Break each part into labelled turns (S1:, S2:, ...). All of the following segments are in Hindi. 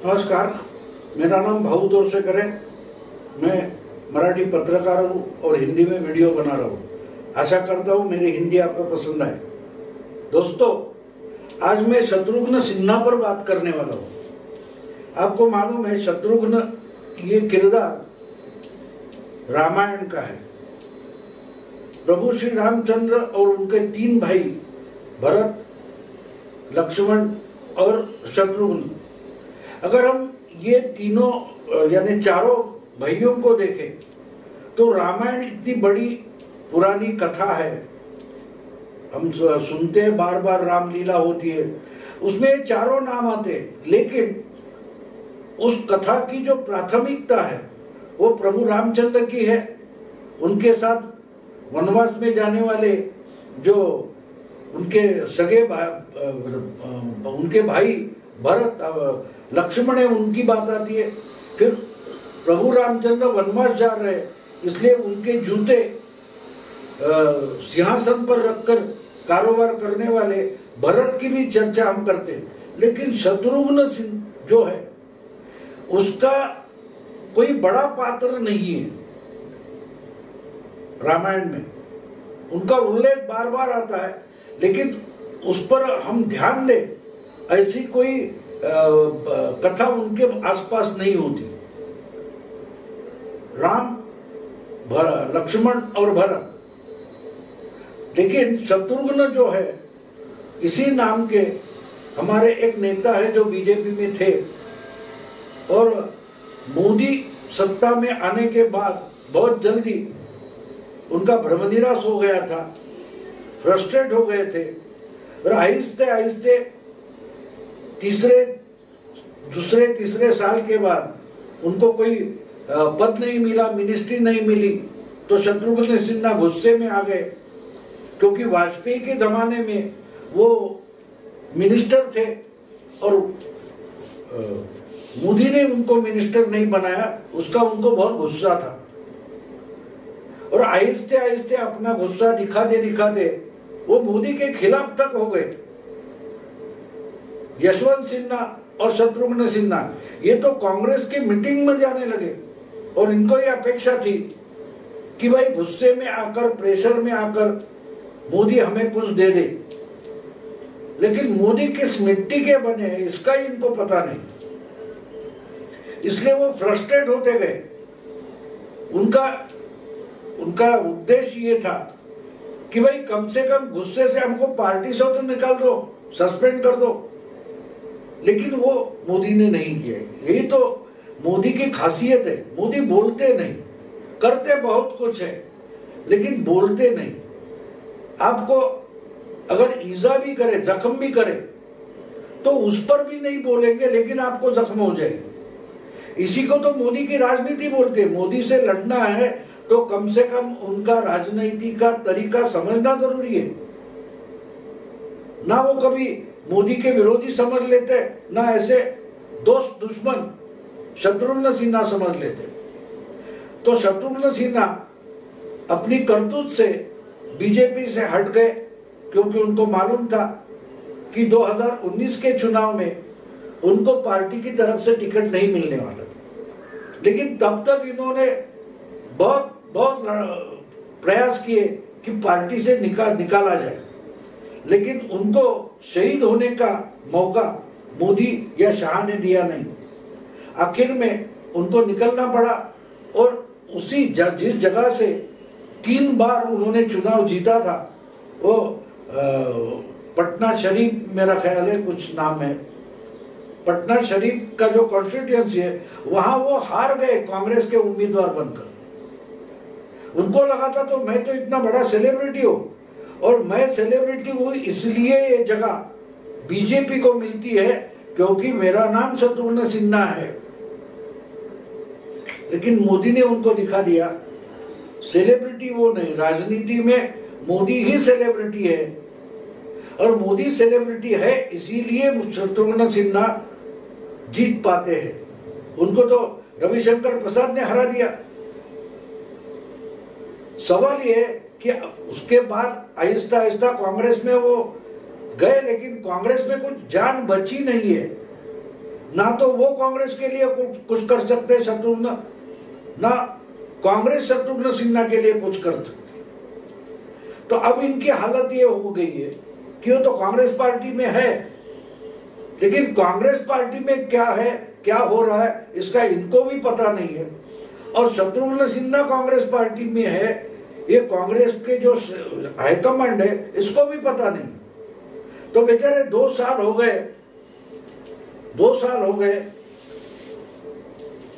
S1: नमस्कार, मेरा नाम भाऊ तोरसेकर है। मैं मराठी पत्रकार हूँ और हिंदी में वीडियो बना रहा हूँ। आशा करता हूँ मेरी हिंदी आपको पसंद आए। दोस्तों, आज मैं शत्रुघ्न सिन्हा पर बात करने वाला हूँ। आपको मालूम है, शत्रुघ्न ये किरदार रामायण का है। प्रभु श्री रामचंद्र और उनके 3 भाई भरत, लक्ष्मण और शत्रुघ्न, अगर हम ये तीनों यानी चारों भाइयों को देखें तो रामायण इतनी बड़ी पुरानी कथा है। हम सुनते हैं, बार बार रामलीला होती है, उसमें चारों नाम आते हैं, लेकिन उस कथा की जो प्राथमिकता है वो प्रभु रामचंद्र की है। उनके साथ वनवास में जाने वाले जो उनके सगे उनके भाई भरत, लक्ष्मण है, उनकी बात आती है। फिर प्रभु रामचंद्र वनवास जा रहे हैं, इसलिए उनके जूते सिंहासन पर रखकर कारोबार करने वाले भरत की भी चर्चा हम करते हैं। लेकिन शत्रुघ्न जो है उसका कोई बड़ा पात्र नहीं है रामायण में। उनका उल्लेख बार बार आता है, लेकिन उस पर हम ध्यान दें, ऐसी कोई कथा उनके आसपास नहीं होती। राम, लक्ष्मण और भरत, लेकिन शत्रुघ्न जो है, इसी नाम के हमारे एक नेता है जो बीजेपी में थे, और मोदी सत्ता में आने के बाद बहुत जल्दी उनका भ्रमनिरास हो गया था, फ्रस्ट्रेट हो गए थे, और आहिस्ते आहिस्ते दूसरे तीसरे साल के बाद उनको कोई पद नहीं मिला, मिनिस्ट्री नहीं मिली, तो शत्रुघ्न सिन्हा गुस्से में आ गए, क्योंकि वाजपेयी के जमाने में वो मिनिस्टर थे और मोदी ने उनको मिनिस्टर नहीं बनाया। उसका उनको बहुत गुस्सा था, और आहिस्ते आहिस्ते अपना गुस्सा दिखाते वो मोदी के खिलाफ तक हो गए। यशवंत सिन्हा और शत्रुघ्न सिन्हा ये तो कांग्रेस के मीटिंग में जाने लगे, और इनको ये अपेक्षा थी कि भाई गुस्से में आकर, प्रेशर में आकर मोदी हमें कुछ दे दे। लेकिन मोदी किस मिट्टी के बने हैं इसका ही इनको पता नहीं, इसलिए वो फ्रस्ट्रेट होते गए। उनका उद्देश्य ये था कि भाई कम से कम गुस्से से हमको पार्टी से तो निकाल दो, सस्पेंड कर दो। लेकिन वो मोदी ने नहीं किया। यही तो मोदी की खासियत है। मोदी बोलते नहीं, करते बहुत कुछ है, लेकिन बोलते नहीं। आपको अगर ईजा भी करे, जख्म भी करे, तो उस पर भी नहीं बोलेंगे, लेकिन आपको जख्म हो जाएगी। इसी को तो मोदी की राजनीति बोलते हैं। मोदी से लड़ना है तो कम से कम उनका राजनीति का तरीका समझना जरूरी है। ना वो कभी मोदी के विरोधी समझ लेते, ना ऐसे दोस्त दुश्मन शत्रुघ्न सिन्हा समझ लेते। तो शत्रुघ्न सिन्हा अपनी करतूत से बीजेपी से हट गए, क्योंकि उनको मालूम था कि 2019 के चुनाव में उनको पार्टी की तरफ से टिकट नहीं मिलने वाला। लेकिन तब तक इन्होंने बहुत प्रयास किए कि पार्टी से निकाला जाए, लेकिन उनको शहीद होने का मौका मोदी या शाह ने दिया नहीं। आखिर में उनको निकलना पड़ा, और उसी जिस जगह से 3 बार उन्होंने चुनाव जीता था, वो पटना शरीफ, मेरा ख्याल है कुछ नाम है, पटना शरीफ का जो कॉन्स्टिट्यूएंसी है, वहां वो हार गए कांग्रेस के उम्मीदवार बनकर। उनको लगा था तो मैं तो इतना बड़ा सेलिब्रिटी हूं, और मैं सेलिब्रिटी हूं इसलिए ये जगह बीजेपी को मिलती है क्योंकि मेरा नाम शत्रुघ्न सिन्हा है। लेकिन मोदी ने उनको दिखा दिया सेलिब्रिटी वो नहीं, राजनीति में मोदी ही सेलिब्रिटी है, और मोदी सेलिब्रिटी है इसीलिए शत्रुघ्न सिन्हा जीत पाते हैं। उनको तो रविशंकर प्रसाद ने हरा दिया। सवाल ये कि उसके बाद आहिस्ता आहिस्ता कांग्रेस में वो गए, लेकिन कांग्रेस में कुछ जान बची नहीं है। ना तो वो कांग्रेस के लिए कुछ कर सकते शत्रुघ्न, ना कांग्रेस शत्रुघ्न सिन्हा के लिए कुछ कर सकती। तो अब इनकी हालत ये हो गई है कि वो तो कांग्रेस पार्टी में है, लेकिन कांग्रेस पार्टी में क्या है, क्या हो रहा है, इसका इनको भी पता नहीं है। और शत्रुघ्न सिन्हा कांग्रेस पार्टी में है, ये कांग्रेस के जो हाईकमांड है इसको भी पता नहीं। तो बेचारे 2 साल हो गए, 2 साल हो गए,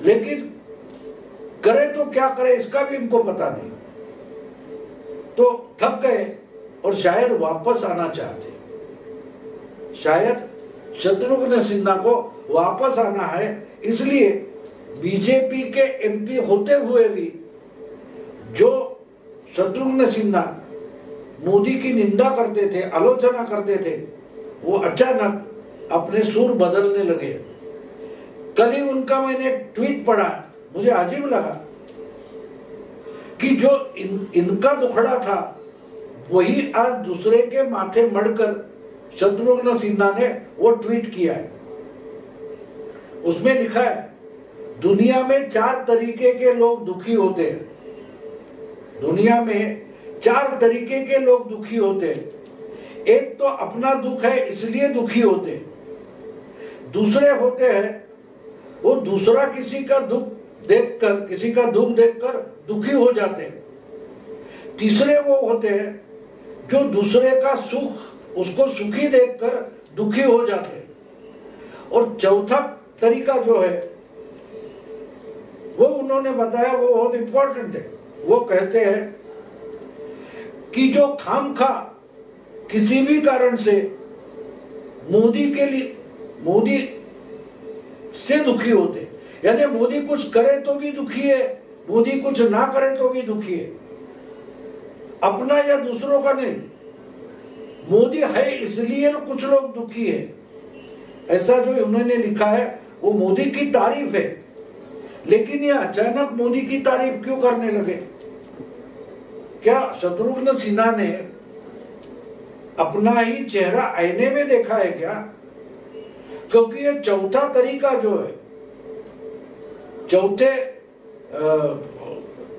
S1: लेकिन करे तो क्या करे इसका भी इनको पता नहीं। तो थक गए और शायद वापस आना चाहते, शायद शत्रुघ्न सिन्हा को वापस आना है, इसलिए बीजेपी के एमपी होते हुए भी जो शत्रुघ्न सिन्हा मोदी की निंदा करते थे, आलोचना करते थे, वो अचानक अपने सुर बदलने लगे। कल ही उनका मैंने ट्वीट पढ़ा, मुझे अजीब लगा कि जो इनका दुखड़ा था वही आज दूसरे के माथे मढ़कर शत्रुघ्न सिन्हा ने वो ट्वीट किया है। उसमें लिखा है, दुनिया में 4 तरीके के लोग दुखी होते हैं, दुनिया में 4 तरीके के लोग दुखी होते हैं। एक तो अपना दुख है इसलिए दुखी होते हैं, दूसरे होते हैं वो दूसरा किसी का दुख देखकर, किसी का दुख देखकर दुखी हो जाते हैं, तीसरे वो होते हैं जो दूसरे का सुख, उसको सुखी देखकर दुखी हो जाते हैं, और चौथा तरीका जो है वो उन्होंने बताया, वो बहुत इंपॉर्टेंट है। वो कहते हैं कि जो खामखा किसी भी कारण से मोदी के लिए, मोदी से दुखी होते, यानी मोदी कुछ करे तो भी दुखी है, मोदी कुछ ना करे तो भी दुखी है, अपना या दूसरों का नहीं, मोदी है इसलिए ना कुछ लोग दुखी है। ऐसा जो उन्होंने लिखा है वो मोदी की तारीफ है, लेकिन ये अचानक मोदी की तारीफ क्यों करने लगे? क्या शत्रुघ्न सिन्हा ने अपना ही चेहरा आईने में देखा है क्या? क्योंकि ये चौथा तरीका जो है, चौथे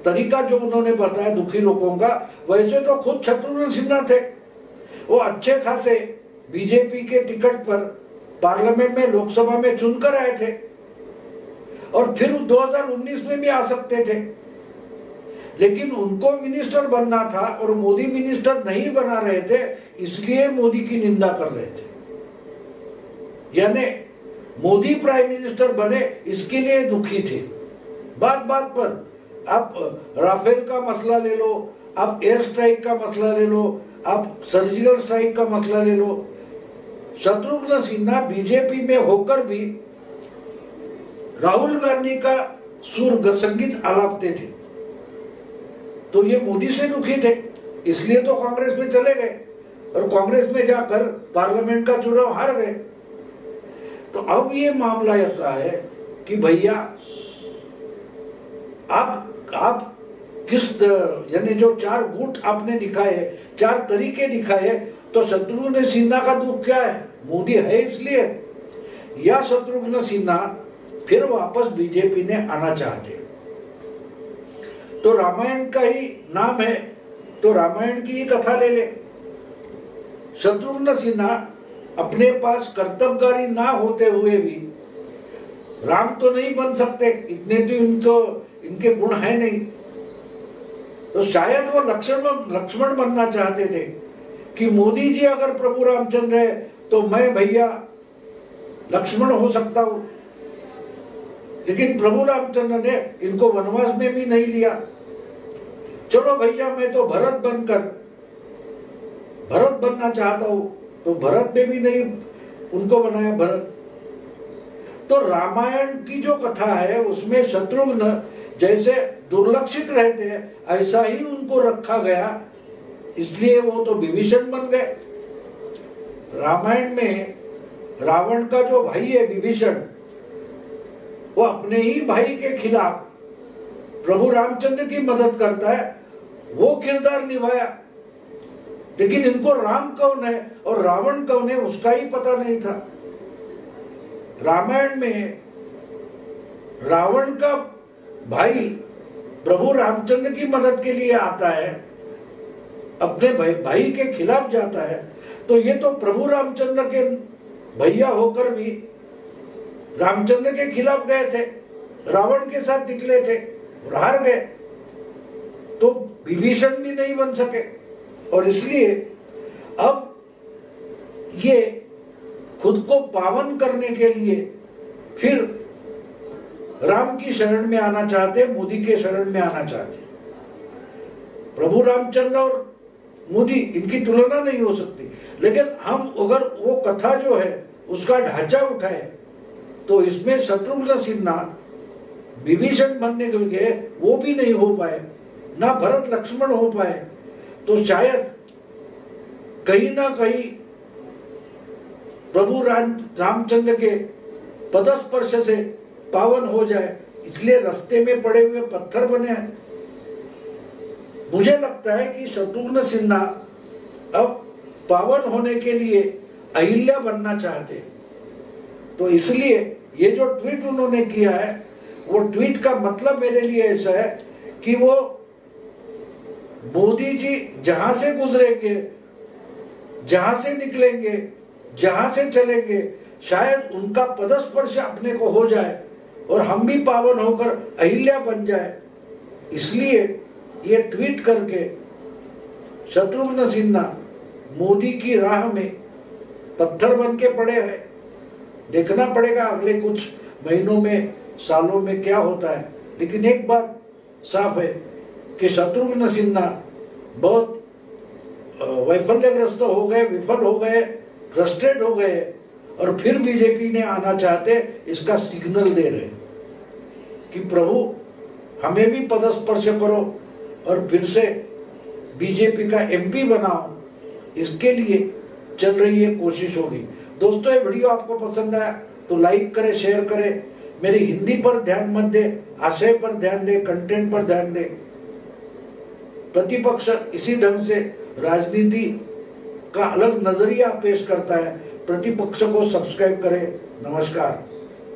S1: तरीका जो उन्होंने बताया दुखी लोगों का, वैसे तो खुद शत्रुघ्न सिन्हा थे, वो अच्छे खासे बीजेपी के टिकट पर पार्लियामेंट में, लोकसभा में चुनकर आए थे और फिर 2019 में भी आ सकते थे, लेकिन उनको मिनिस्टर बनना था और मोदी मिनिस्टर नहीं बना रहे थे, इसलिए मोदी की निंदा कर रहे थे। यानी मोदी प्राइम मिनिस्टर बने इसके लिए दुखी थे। बात बात पर आप राफेल का मसला ले लो, आप एयर स्ट्राइक का मसला ले लो, आप सर्जिकल स्ट्राइक का मसला ले लो, शत्रुघ्न सिन्हा बीजेपी में होकर भी राहुल गांधी का सुर संगीत आलापते थे, तो ये मोदी से दुखी थे, इसलिए तो कांग्रेस में चले गए और कांग्रेस में जाकर पार्लियामेंट का चुनाव हार गए। तो अब ये मामला आता है कि भैया आप किस, यानी जो 4 गुट आपने दिखाए, 4 तरीके दिखाए, तो शत्रुघ्न सिन्हा का दुख क्या है? मोदी है इसलिए, या शत्रुघ्न सिन्हा फिर वापस बीजेपी ने आना चाहते? तो रामायण का ही नाम है, तो रामायण की ही कथा ले ले। शत्रुघ्न सिन्हा अपने पास कर्तव्यकारी ना होते हुए भी राम तो नहीं बन सकते, इतने तो इनके गुण है नहीं, तो शायद वो लक्ष्मण बनना चाहते थे कि मोदी जी अगर प्रभु रामचंद्र है तो मैं भैया लक्ष्मण हो सकता हूं, लेकिन प्रभु रामचंद्र ने इनको वनवास में भी नहीं लिया। चलो भैया मैं तो भरत बनना चाहता हूं, तो भरत ने भी नहीं उनको बनाया भरत। तो रामायण की जो कथा है उसमें शत्रुघ्न जैसे दुर्लक्षित रहते हैं, ऐसा ही उनको रखा गया, इसलिए वो तो विभीषण बन गए। रामायण में रावण का जो भाई है विभीषण, वो अपने ही भाई के खिलाफ प्रभु रामचंद्र की मदद करता है, वो किरदार निभाया, लेकिन इनको राम कौन है और रावण कौन है उसका ही पता नहीं था। रामायण में रावण का भाई प्रभु रामचंद्र की मदद के लिए आता है, अपने भाई के खिलाफ जाता है, तो ये तो प्रभु रामचंद्र के भैया होकर भी रामचंद्र के खिलाफ गए थे, रावण के साथ निकले थे और हार गए, तो विभीषण भी नहीं बन सके। और इसलिए अब ये खुद को पावन करने के लिए फिर राम की शरण में आना चाहते, मोदी के शरण में आना चाहते। प्रभु रामचंद्र और मोदी, इनकी तुलना नहीं हो सकती, लेकिन हम अगर वो कथा जो है उसका ढांचा उठाए तो इसमें शत्रुघ्न सिन्हा विभीषण बनने के लिए वो भी नहीं हो पाए, ना भरत लक्ष्मण हो पाए, तो शायद कहीं ना कहीं प्रभु रामचंद्र के पदस्पर्श से पावन हो जाए, इसलिए रास्ते में पड़े हुए पत्थर बने हैं। मुझे लगता है कि शत्रुघ्न सिन्हा अब पावन होने के लिए अहिल्या बनना चाहते हैं, तो इसलिए ये जो ट्वीट उन्होंने किया है, वो ट्वीट का मतलब मेरे लिए ऐसा है कि वो मोदी जी जहां से गुजरेंगे, जहां से निकलेंगे, जहां से चलेंगे, शायद उनका पदस्पर्श अपने को हो जाए और हम भी पावन होकर अहिल्या बन जाए। इसलिए ये ट्वीट करके शत्रुघ्न सिन्हा मोदी की राह में पत्थर बन के पड़े हैं। देखना पड़ेगा अगले कुछ महीनों में, सालों में क्या होता है, लेकिन एक बात साफ है कि शत्रुघ्न सिन्हा बहुत वैफल्यग्रस्त हो गए, विफल हो गए, फ्रस्ट्रेट हो गए, और फिर बीजेपी ने आना चाहते, इसका सिग्नल दे रहे कि प्रभु हमें भी पदस्पर्श करो और फिर से बीजेपी का एमपी बनाओ। इसके लिए चल रही है कोशिश होगी। दोस्तों, ये वीडियो आपको पसंद आया तो लाइक करें, शेयर करें। मेरी हिंदी पर ध्यान मत दे, आशय पर ध्यान दे, कंटेंट पर ध्यान दे। प्रतिपक्ष इसी ढंग से राजनीति का अलग नजरिया पेश करता है। प्रतिपक्ष को सब्सक्राइब करें। नमस्कार।